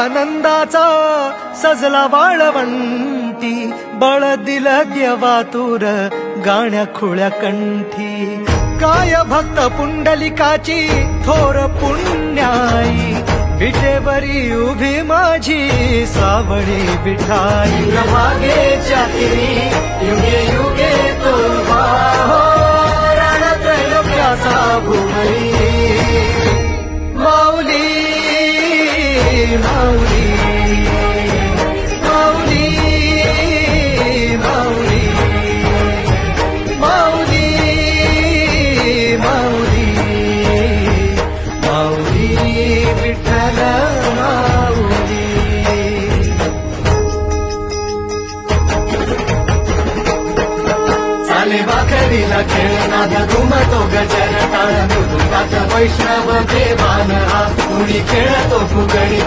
आनंदाचा सजला वाळवंटी, बळ दिलं देवातूर गाण्या खुळ्या कंठी. काय भक्त पुंडलिकाची थोर पुण्याई, विटेवरी उभी माझी सावळी विठाई. मागेच्या तिरी युगे युगे तो उभा हो, रणत्रयोग्याचा भुवई. माऊली माऊली माऊली माऊली माऊली माऊली माऊली विठ्ठल माऊली. चाले भाकरीला खेळणारा घुमतो गजर टाळ, मृदुकाचा वैष्णव देवान हा. कुणी खेळतो फुगडी